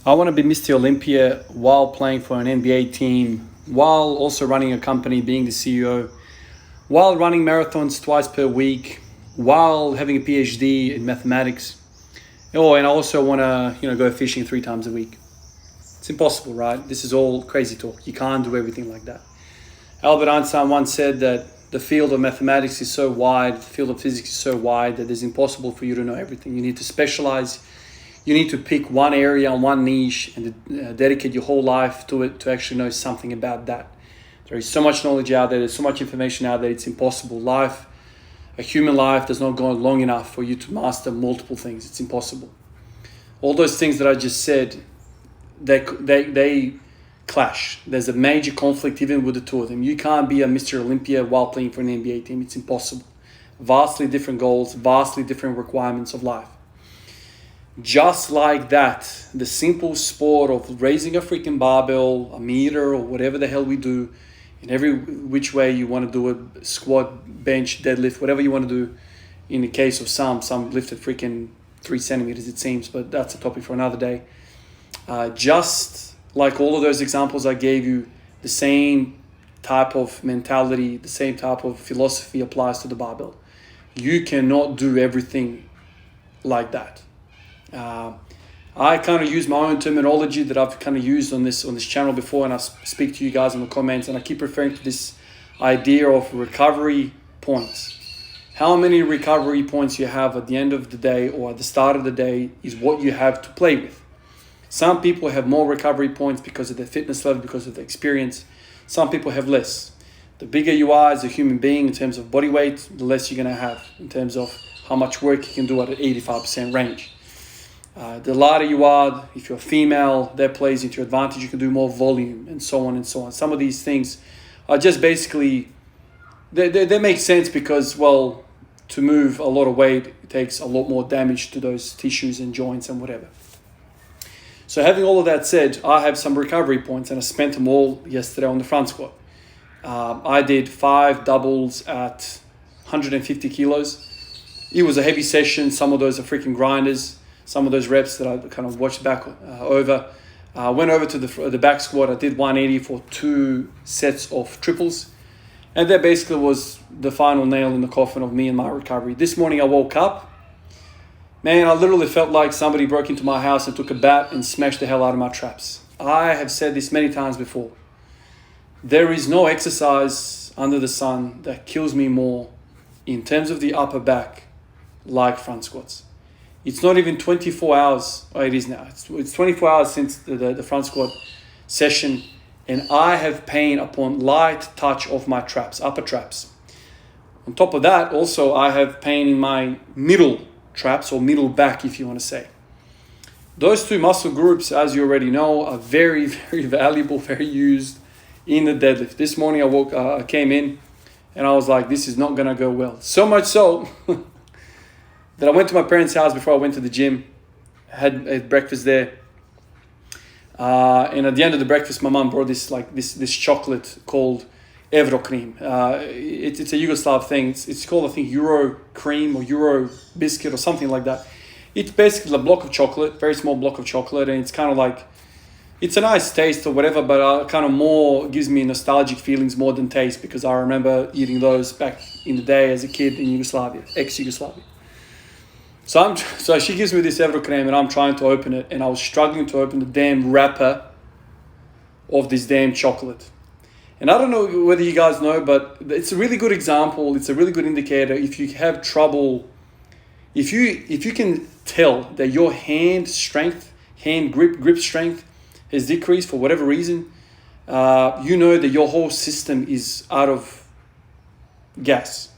I want to be Mr. Olympia while playing for an NBA team, while also running a company, being the CEO, while running marathons twice per week, while having a PhD in mathematics. Oh, and I also want to, go fishing 3 times a week. It's impossible, right? This is all crazy talk. You can't do everything like that. Albert Einstein once said that the field of mathematics is so wide, the field of physics is so wide that it's impossible for you to know everything. You need to specialize. You need to pick one area and one niche and dedicate your whole life to it to actually know something about that. There is so much knowledge out there. There's so much information out there. It's impossible. A human life does not go long enough for you to master multiple things. It's impossible. All those things that I just said, they clash. There's a major conflict even with the two of them. You can't be a Mr. Olympia while playing for an NBA team. It's impossible. Vastly different goals, vastly different requirements of life. Just like that, the simple sport of raising a freaking barbell, a meter, or whatever the hell we do, in every which way you want to do it, squat, bench, deadlift, whatever you want to do. In the case of some lifted freaking 3 centimeters, it seems, but that's a topic for another day. Just like all of those examples I gave you, the same type of mentality, the same type of philosophy applies to the barbell. You cannot do everything like that. I kind of use my own terminology that I've kind of used on this channel before, and I speak to you guys in the comments, and I keep referring to this idea of recovery points. How many recovery points you have at the end of the day or at the start of the day is what you have to play with. Some people have more recovery points because of their fitness level, because of their experience. Some people have less. The bigger you are as a human being in terms of body weight, the less you're going to have in terms of how much work you can do at an 85% range. The lighter you are, if you're a female, that plays into your advantage. You can do more volume and so on and so on. Some of these things are just basically, they make sense because, well, to move a lot of weight, it takes a lot more damage to those tissues and joints and whatever. So having all of that said, I have some recovery points and I spent them all yesterday on the front squat. I did 5 doubles at 150 kilos. It was a heavy session. Some of those are freaking grinders. Some of those reps that I kind of watched back over. Went over to the back squat. I did 180 for 2 sets of triples. And that basically was the final nail in the coffin of me and my recovery. This morning I woke up. Man, I literally felt like somebody broke into my house and took a bat and smashed the hell out of my traps. I have said this many times before. There is no exercise under the sun that kills me more in terms of the upper back like front squats. It's not even 24 hours. Oh, it is now. It's 24 hours since the front squat session, and I have pain upon light touch of my traps, upper traps. On top of that, also, I have pain in my middle traps, or middle back, if you want to say. Those 2 muscle groups, as you already know, are very, very valuable, very used in the deadlift. This morning I came in, and I was like, this is not going to go well. So much so that I went to my parents' house before I went to the gym, had breakfast there. And at the end of the breakfast, my mom brought this chocolate called Evrocream. It's a Yugoslav thing. It's called, I think, Euro cream or Euro biscuit or something like that. It's basically a block of chocolate, very small block of chocolate, and it's kind of like, it's a nice taste or whatever, but kind of more gives me nostalgic feelings more than taste, because I remember eating those back in the day as a kid in Yugoslavia, ex-Yugoslavia. So she gives me this Evrocream and I'm trying to open it, and I was struggling to open the damn wrapper of this damn chocolate. And I don't know whether you guys know, but it's a really good example. It's a really good indicator if you have trouble, if you can tell that your hand grip strength has decreased for whatever reason, you know that your whole system is out of gas.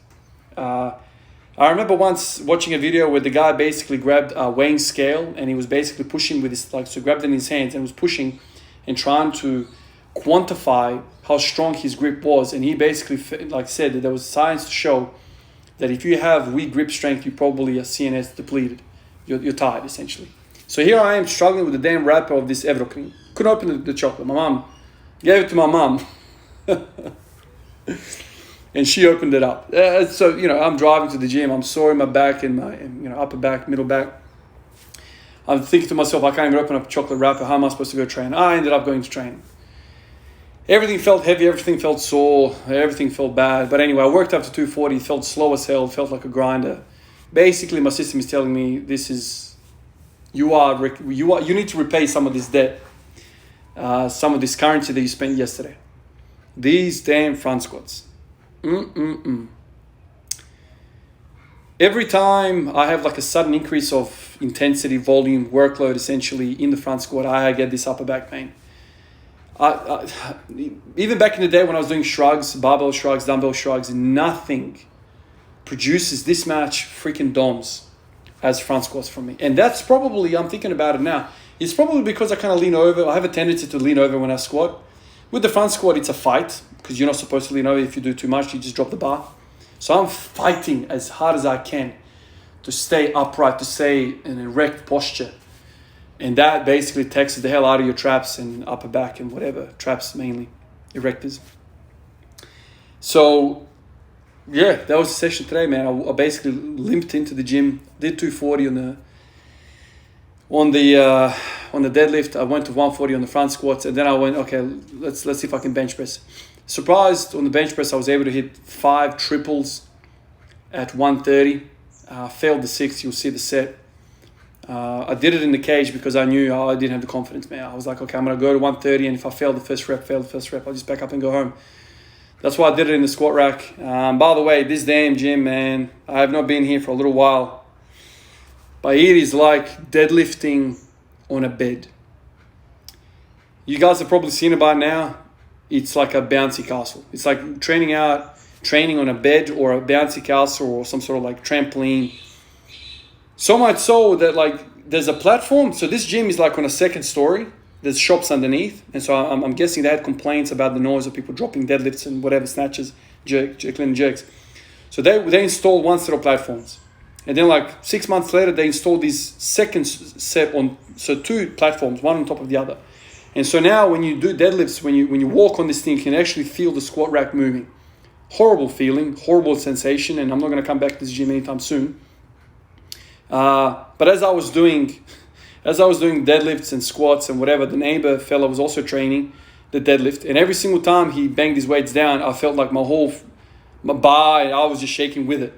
I remember once watching a video where the guy basically grabbed a weighing scale and he was basically pushing with his, so grabbed it in his hands and was pushing and trying to quantify how strong his grip was. And he basically said that there was science to show that if you have weak grip strength, you probably are CNS depleted. You're tired, essentially. So here I am struggling with the damn wrapper of this Evrocream. Couldn't open the chocolate. My mom gave it to my mom. And she opened it up. So, I'm driving to the gym. I'm sore in my back and my upper back, middle back. I'm thinking to myself, I can't even open up a chocolate wrapper. How am I supposed to go train? I ended up going to train. Everything felt heavy, everything felt sore, everything felt bad. But anyway, I worked up to 240, felt slow as hell, felt like a grinder. Basically, my system is telling me you need to repay some of this debt, some of this currency that you spent yesterday. These damn front squats. Every time I have like a sudden increase of intensity, volume, workload, essentially in the front squat, I get this upper back pain. Even back in the day when I was doing shrugs, barbell shrugs, dumbbell shrugs, nothing produces this much freaking DOMs as front squats for me. And that's probably, I'm thinking about it now, it's probably because I kind of lean over. I have a tendency to lean over when I squat. With the front squat, it's a fight because you're not supposed to lean over. If you do too much, you just drop the bar. So I'm fighting as hard as I can to stay upright, to stay in an erect posture. And that basically taxes the hell out of your traps and upper back and whatever. Traps mainly, erectors. So, yeah, that was the session today, man. I basically limped into the gym, did 240 on the deadlift. I went to 140 on the front squats, and then I went, okay, let's see if I can bench press. Surprised on the bench press, I was able to hit 5 triples at 130. Failed the 6. You'll see the set. I did it in the cage because I knew I didn't have the confidence, man. I was like, okay, I'm going to go to 130, and if I fail the first rep, I'll just back up and go home. That's why I did it in the squat rack. By the way, this damn gym, man, I have not been here for a little while, but it is like deadlifting on a bed. You guys have probably seen it by now. It's like a bouncy castle. It's like training on a bed or a bouncy castle or some sort of like trampoline. So much so that like there's a platform. So this gym is like on a second story. There's shops underneath. And so I'm guessing they had complaints about the noise of people dropping deadlifts and whatever, snatches, clean jerks. So they installed one set of platforms. And then like 6 months later, they installed these second set on, so 2 platforms, one on top of the other. And so now when you do deadlifts, when you walk on this thing, you can actually feel the squat rack moving. Horrible feeling, horrible sensation. And I'm not going to come back to this gym anytime soon. But as I was doing deadlifts and squats and whatever, the neighbor fella was also training the deadlift. And every single time he banged his weights down, I felt like my bar, I was just shaking with it.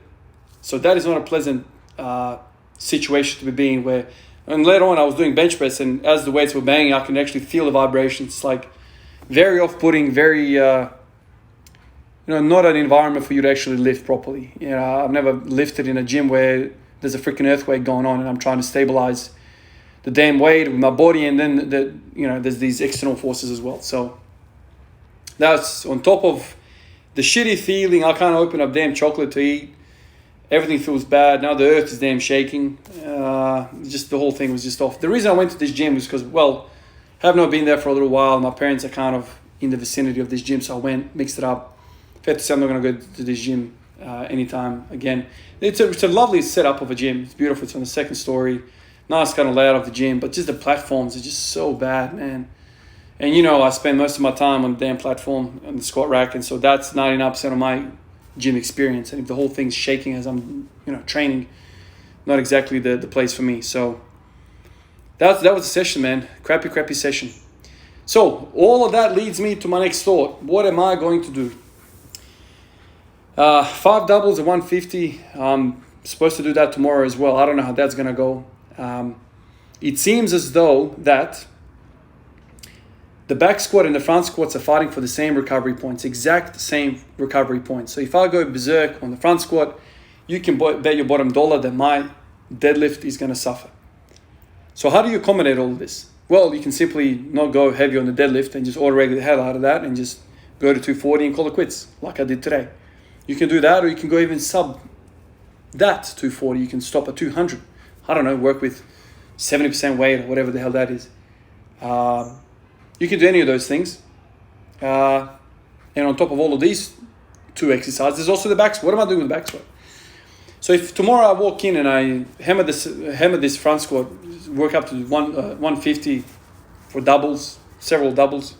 So that is not a pleasant situation to be in where, and later on I was doing bench press, and as the weights were banging, I can actually feel the vibrations. It's like very off-putting, very, not an environment for you to actually lift properly. I've never lifted in a gym where there's a freaking earthquake going on and I'm trying to stabilize the damn weight with my body, and then there's these external forces as well. So that's on top of the shitty feeling. I can't open up damn chocolate to eat. Everything feels bad. Now the earth is damn shaking. Just the whole thing was just off. The reason I went to this gym was because, have not been there for a little while. My parents are kind of in the vicinity of this gym, so I went, mixed it up. Fair to say I'm not going to go to this gym anytime again. It's a lovely setup of a gym. It's beautiful. It's on the second story. Nice kind of layout of the gym, but just the platforms are just so bad, man. And I spend most of my time on the damn platform on the squat rack, and so that's 99% of my gym experience. And if the whole thing's shaking as I'm training, not exactly the place for me. So that was a session, man. Crappy session. So all of that leads me to my next thought. What am I going to do? 5 doubles at 150. I'm supposed to do that tomorrow as well. I don't know how that's gonna go. It seems as though that the back squat and the front squats are fighting for the same recovery points, exact same recovery points. So if I go berserk on the front squat, you can bet your bottom dollar that my deadlift is going to suffer. So how do you accommodate all of this? Well, you can simply not go heavy on the deadlift and just auto-regulate the hell out of that and just go to 240 and call it quits, like I did today. You can do that, or you can go even sub that 240. You can stop at 200. I don't know, work with 70% weight or whatever the hell that is. You can do any of those things. And on top of all of these 2 exercises, there's also the back squat. What am I doing with the back squat? So if tomorrow I walk in and I hammer this front squat, work up to 150 for doubles, several doubles,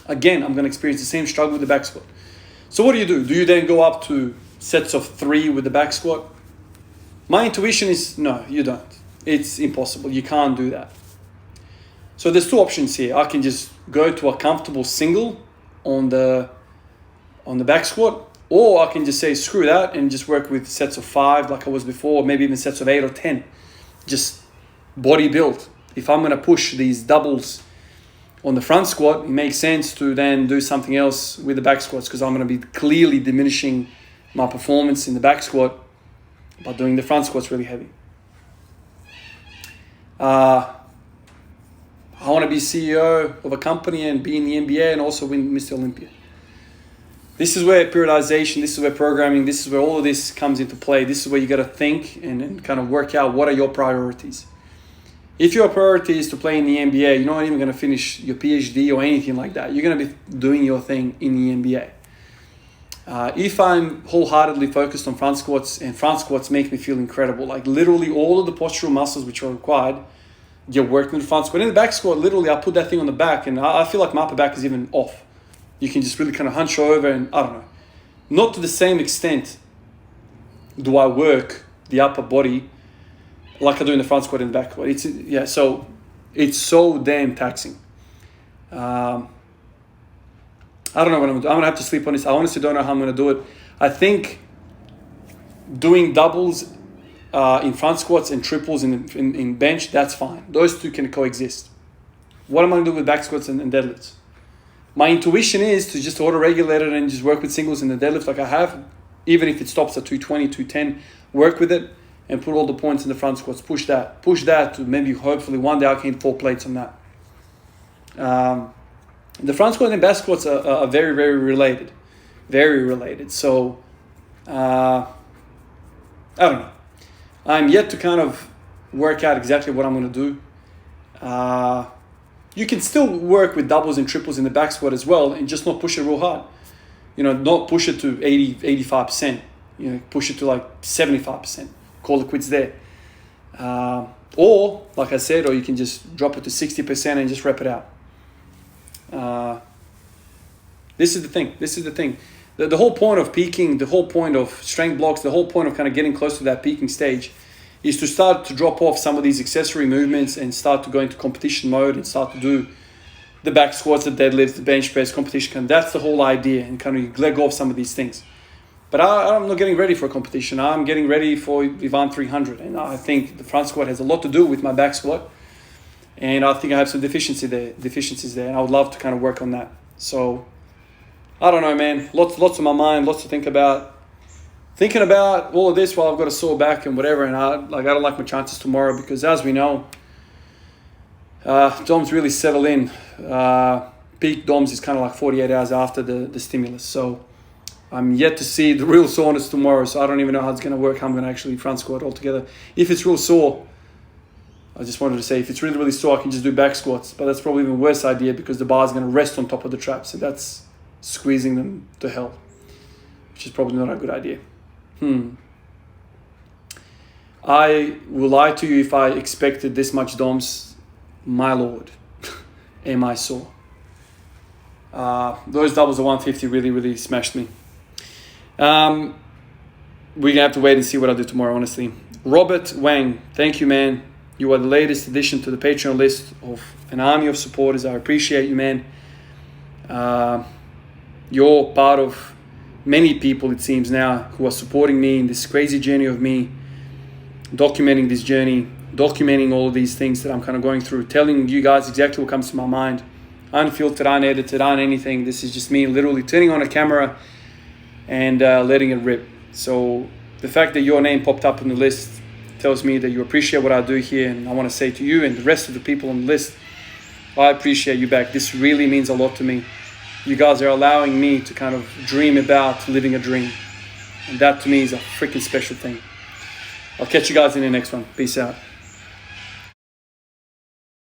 again, I'm going to experience the same struggle with the back squat. So what do? Do you then go up to sets of 3 with the back squat? My intuition is no, you don't. It's impossible. You can't do that. So there's two options here. I can just go to a comfortable single on the back squat, or I can just say screw that and just work with sets of 5 like I was before, maybe even sets of 8 or 10. Just body build. If I'm going to push these doubles on the front squat, it makes sense to then do something else with the back squats, because I'm going to be clearly diminishing my performance in the back squat by doing the front squats really heavy. I want to be CEO of a company and be in the NBA and also win Mr. Olympia. This is where periodization, this is where programming, this is where all of this comes into play. This is where you got to think and kind of work out what are your priorities. If your priority is to play in the NBA, you're not even going to finish your PhD or anything like that. You're going to be doing your thing in the NBA. If I'm wholeheartedly focused on front squats, and front squats make me feel incredible, like literally all of the postural muscles which are required get worked in the front squat. In the back squat, literally I put that thing on the back and I feel like my upper back is even off. You can just really kind of hunch over and I don't know. Not to the same extent do I work the upper body like I do in the front squat and the back squat. So it's so damn taxing. I don't know what I'm going to do. I'm going to have to sleep on this. I honestly don't know how I'm going to do it. I think doing doubles in front squats and triples in bench, that's fine. Those two can coexist. What am I going to do with back squats and deadlifts? My intuition is to just auto-regulate it and just work with singles in the deadlift like I have. Even if it stops at 220, 210, work with it and put all the points in the front squats. Push that to maybe hopefully one day I can hit 4 plates on that. The front squat and back squats are very, very related. Very related. So, I don't know. I'm yet to kind of work out exactly what I'm going to do. You can still work with doubles and triples in the back squat as well and just not push it real hard. Not push it to 80, 85%. Push it to like 75%. Call it quits there. Or, like I said, or you can just drop it to 60% and just rep it out. This is the thing. The whole point of peaking, the whole point of strength blocks, the whole point of kind of getting close to that peaking stage is to start to drop off some of these accessory movements and start to go into competition mode and start to do the back squats, the deadlifts, the bench press, competition. That's the whole idea, and kind of let go of some of these things. But I'm not getting ready for a competition. I'm getting ready for Ivan 300, and I think the front squat has a lot to do with my back squat, and I think I have some deficiencies there, and I would love to kind of work on that. So I don't know, man. Lots on my mind, lots to think about. Thinking about all of this while I've got a sore back and whatever, and I don't like my chances tomorrow because, as we know, DOMs really settle in. Peak DOMs is kind of like 48 hours after the stimulus. So I'm yet to see the real soreness tomorrow, so I don't even know how it's going to work, how I'm going to actually front squat altogether. If it's real sore, I just wanted to say, if it's really, really sore, I can just do back squats. But that's probably even worse idea because the bar is going to rest on top of the trap. So that's squeezing them to hell, which is probably not a good idea. I will lie to you if I expected this much DOMs. My lord, am I sore. Those doubles of 150 really, really smashed me. We're going to have to wait and see what I do tomorrow, honestly. Robert Wang, thank you, man. You are the latest addition to the Patreon list of an army of supporters. I appreciate you, man. You're part of many people, it seems now, who are supporting me in this crazy journey of me, documenting this journey, documenting all of these things that I'm kind of going through, telling you guys exactly what comes to my mind, unfiltered, unedited, anything. This is just me literally turning on a camera and letting it rip. So the fact that your name popped up on the list tells me that you appreciate what I do here, and I want to say to you and the rest of the people on the list, I appreciate you back. This really means a lot to me. You guys are allowing me to kind of dream about living a dream. And that to me is a freaking special thing. I'll catch you guys in the next one. Peace out.